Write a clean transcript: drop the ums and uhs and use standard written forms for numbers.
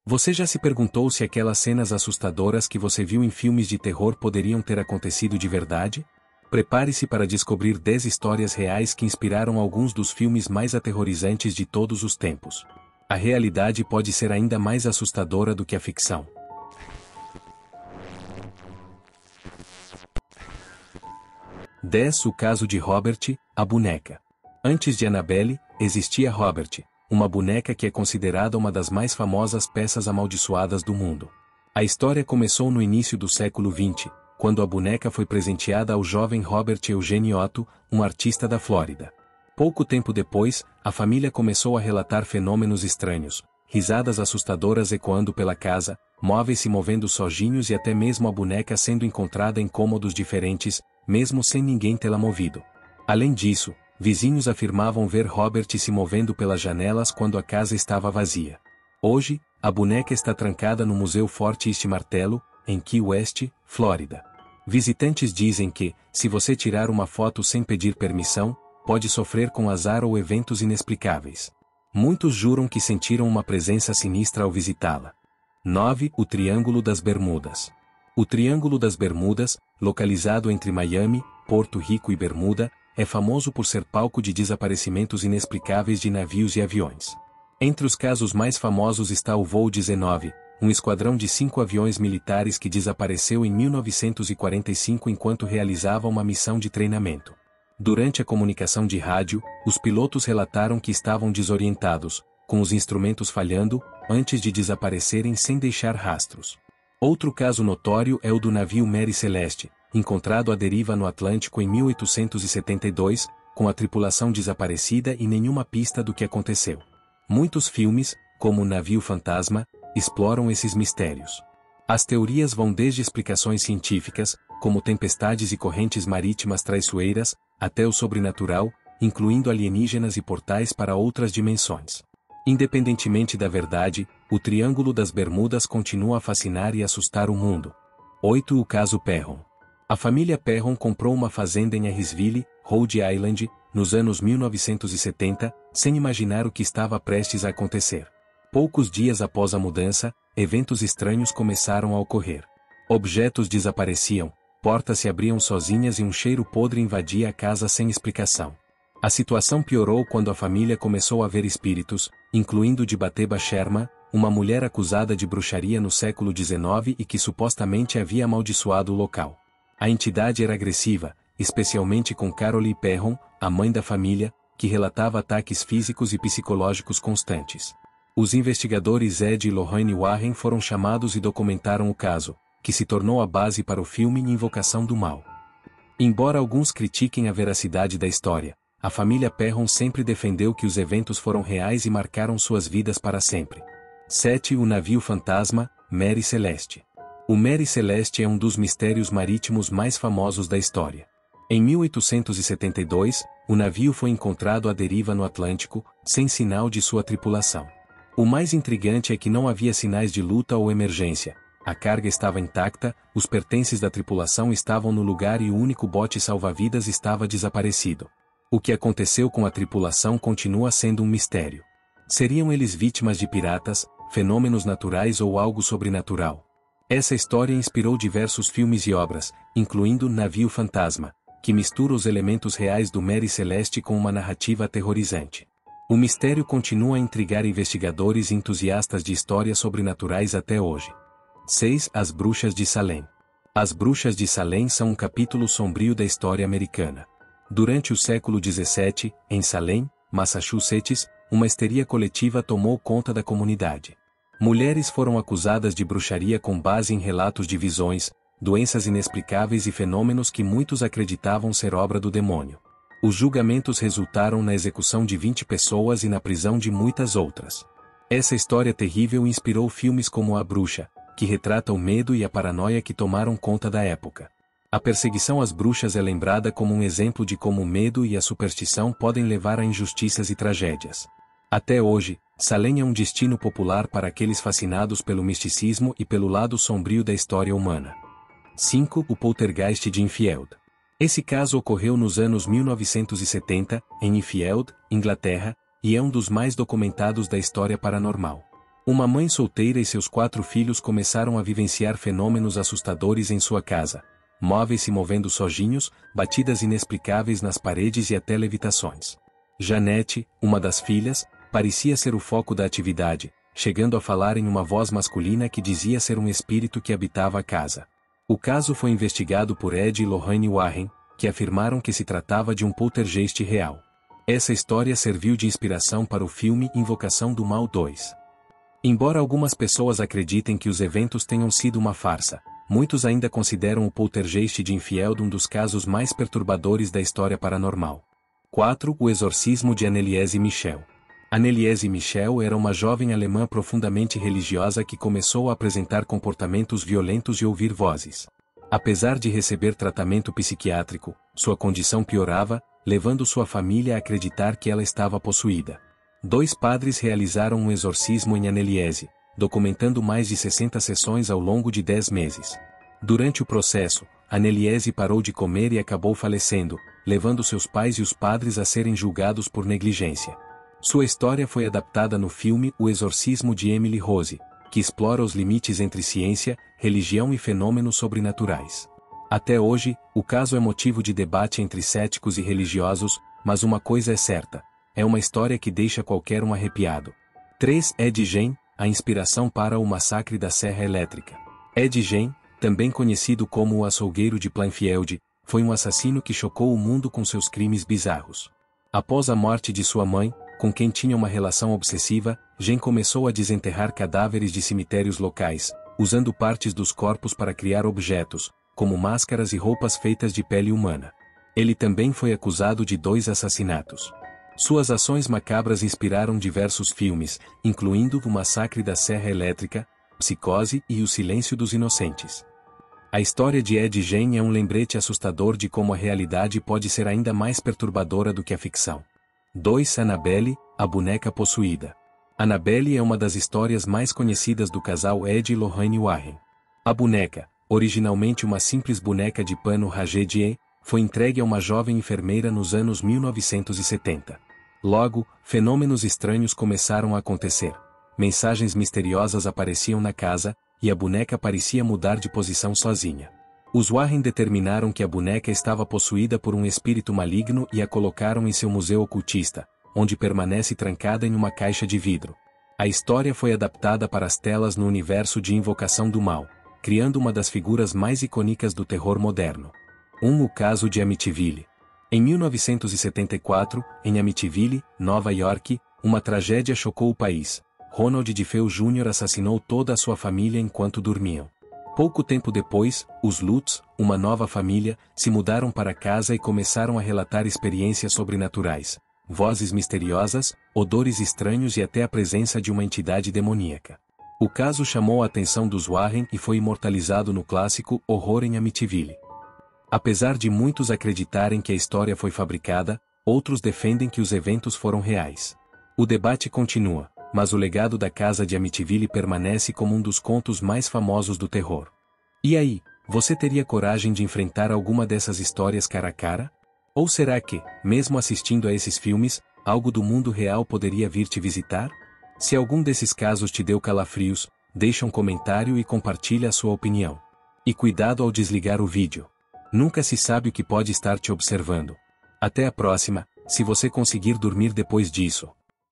Você já se perguntou se aquelas cenas assustadoras que você viu em filmes de terror poderiam ter acontecido de verdade? Prepare-se para descobrir 10 histórias reais que inspiraram alguns dos filmes mais aterrorizantes de todos os tempos. A realidade pode ser ainda mais assustadora do que a ficção. 10. O caso de Robert, a boneca. Antes de Annabelle, existia Robert, uma boneca que é considerada uma das mais famosas peças amaldiçoadas do mundo. A história começou no início do século XX, quando a boneca foi presenteada ao jovem Robert Eugene Otto, um artista da Flórida. Pouco tempo depois, a família começou a relatar fenômenos estranhos, risadas assustadoras ecoando pela casa, móveis se movendo sozinhos e até mesmo a boneca sendo encontrada em cômodos diferentes, mesmo sem ninguém tê-la movido. Além disso, vizinhos afirmavam ver Robert se movendo pelas janelas quando a casa estava vazia. Hoje, a boneca está trancada no Museu Fort East Martello, em Key West, Flórida. Visitantes dizem que, se você tirar uma foto sem pedir permissão, pode sofrer com azar ou eventos inexplicáveis. Muitos juram que sentiram uma presença sinistra ao visitá-la. 9. O Triângulo das Bermudas. O Triângulo das Bermudas, localizado entre Miami, Porto Rico e Bermuda, é famoso por ser palco de desaparecimentos inexplicáveis de navios e aviões. Entre os casos mais famosos está o voo 19, um esquadrão de 5 aviões militares que desapareceu em 1945 enquanto realizava uma missão de treinamento. Durante a comunicação de rádio, os pilotos relataram que estavam desorientados, com os instrumentos falhando, antes de desaparecerem sem deixar rastros. Outro caso notório é o do navio Mary Celeste, encontrado à deriva no Atlântico em 1872, com a tripulação desaparecida e nenhuma pista do que aconteceu. Muitos filmes, como O Navio Fantasma, exploram esses mistérios. As teorias vão desde explicações científicas, como tempestades e correntes marítimas traiçoeiras, até o sobrenatural, incluindo alienígenas e portais para outras dimensões. Independentemente da verdade, o Triângulo das Bermudas continua a fascinar e assustar o mundo. 8. O caso Perron. A família Perron comprou uma fazenda em Harrisville, Rhode Island, nos anos 1970, sem imaginar o que estava prestes a acontecer. Poucos dias após a mudança, eventos estranhos começaram a ocorrer. Objetos desapareciam, portas se abriam sozinhas e um cheiro podre invadia a casa sem explicação. A situação piorou quando a família começou a ver espíritos, incluindo de Bathsheba Sherman, uma mulher acusada de bruxaria no século XIX e que supostamente havia amaldiçoado o local. A entidade era agressiva, especialmente com Carolee Perron, a mãe da família, que relatava ataques físicos e psicológicos constantes. Os investigadores Ed e Lorraine Warren foram chamados e documentaram o caso, que se tornou a base para o filme Invocação do Mal. Embora alguns critiquem a veracidade da história, a família Perron sempre defendeu que os eventos foram reais e marcaram suas vidas para sempre. 7. O Navio Fantasma, Mary Celeste. O Mary Celeste é um dos mistérios marítimos mais famosos da história. Em 1872, o navio foi encontrado à deriva no Atlântico, sem sinal de sua tripulação. O mais intrigante é que não havia sinais de luta ou emergência, a carga estava intacta, os pertences da tripulação estavam no lugar e o único bote salva-vidas estava desaparecido. O que aconteceu com a tripulação continua sendo um mistério. Seriam eles vítimas de piratas, fenômenos naturais ou algo sobrenatural? Essa história inspirou diversos filmes e obras, incluindo Navio Fantasma, que mistura os elementos reais do Mary Celeste com uma narrativa aterrorizante. O mistério continua a intrigar investigadores e entusiastas de histórias sobrenaturais até hoje. 6. As Bruxas de Salem. As Bruxas de Salem são um capítulo sombrio da história americana. Durante o século XVII, em Salem, Massachusetts, uma histeria coletiva tomou conta da comunidade. Mulheres foram acusadas de bruxaria com base em relatos de visões, doenças inexplicáveis e fenômenos que muitos acreditavam ser obra do demônio. Os julgamentos resultaram na execução de 20 pessoas e na prisão de muitas outras. Essa história terrível inspirou filmes como A Bruxa, que retrata o medo e a paranoia que tomaram conta da época. A perseguição às bruxas é lembrada como um exemplo de como o medo e a superstição podem levar a injustiças e tragédias. Até hoje, Salem é um destino popular para aqueles fascinados pelo misticismo e pelo lado sombrio da história humana. 5. O Poltergeist de Enfield. Esse caso ocorreu nos anos 1970, em Enfield, Inglaterra, e é um dos mais documentados da história paranormal. Uma mãe solteira e seus 4 filhos começaram a vivenciar fenômenos assustadores em sua casa. Móveis se movendo sozinhos, batidas inexplicáveis nas paredes e até levitações. Janete, uma das filhas, parecia ser o foco da atividade, chegando a falar em uma voz masculina que dizia ser um espírito que habitava a casa. O caso foi investigado por Ed e Lorraine Warren, que afirmaram que se tratava de um poltergeist real. Essa história serviu de inspiração para o filme Invocação do Mal 2. Embora algumas pessoas acreditem que os eventos tenham sido uma farsa, muitos ainda consideram o poltergeist de Enfield um dos casos mais perturbadores da história paranormal. 4. O exorcismo de Anneliese Michel. Anneliese Michel era uma jovem alemã profundamente religiosa que começou a apresentar comportamentos violentos e ouvir vozes. Apesar de receber tratamento psiquiátrico, sua condição piorava, levando sua família a acreditar que ela estava possuída. 2 padres realizaram um exorcismo em Anneliese, documentando mais de 60 sessões ao longo de 10 meses. Durante o processo, Anneliese parou de comer e acabou falecendo, levando seus pais e os padres a serem julgados por negligência. Sua história foi adaptada no filme O Exorcismo de Emily Rose, que explora os limites entre ciência, religião e fenômenos sobrenaturais. Até hoje, o caso é motivo de debate entre céticos e religiosos, mas uma coisa é certa: é uma história que deixa qualquer um arrepiado. 3. Ed Gein, a inspiração para o massacre da Serra Elétrica. Ed Gein, também conhecido como o açougueiro de Plainfield, foi um assassino que chocou o mundo com seus crimes bizarros. Após a morte de sua mãe, com quem tinha uma relação obsessiva, Gein começou a desenterrar cadáveres de cemitérios locais, usando partes dos corpos para criar objetos, como máscaras e roupas feitas de pele humana. Ele também foi acusado de 2 assassinatos. Suas ações macabras inspiraram diversos filmes, incluindo O Massacre da Serra Elétrica, Psicose e O Silêncio dos Inocentes. A história de Ed Gein é um lembrete assustador de como a realidade pode ser ainda mais perturbadora do que a ficção. 2. Annabelle, a boneca possuída. Annabelle é uma das histórias mais conhecidas do casal Ed e Lorraine Warren. A boneca, originalmente uma simples boneca de pano Ragedie, foi entregue a uma jovem enfermeira nos anos 1970. Logo, fenômenos estranhos começaram a acontecer. Mensagens misteriosas apareciam na casa, e a boneca parecia mudar de posição sozinha. Os Warren determinaram que a boneca estava possuída por um espírito maligno e a colocaram em seu museu ocultista, onde permanece trancada em uma caixa de vidro. A história foi adaptada para as telas no universo de Invocação do Mal, criando uma das figuras mais icônicas do terror moderno. 1. O caso de Amityville. Em 1974, em Amityville, Nova York, uma tragédia chocou o país. Ronald DeFeo Jr. assassinou toda a sua família enquanto dormiam. Pouco tempo depois, os Lutz, uma nova família, se mudaram para casa e começaram a relatar experiências sobrenaturais, vozes misteriosas, odores estranhos e até a presença de uma entidade demoníaca. O caso chamou a atenção dos Warren e foi imortalizado no clássico Horror em Amityville. Apesar de muitos acreditarem que a história foi fabricada, outros defendem que os eventos foram reais. O debate continua, mas o legado da casa de Amityville permanece como um dos contos mais famosos do terror. E aí, você teria coragem de enfrentar alguma dessas histórias cara a cara? Ou será que, mesmo assistindo a esses filmes, algo do mundo real poderia vir te visitar? Se algum desses casos te deu calafrios, deixa um comentário e compartilha a sua opinião. E cuidado ao desligar o vídeo. Nunca se sabe o que pode estar te observando. Até a próxima, se você conseguir dormir depois disso.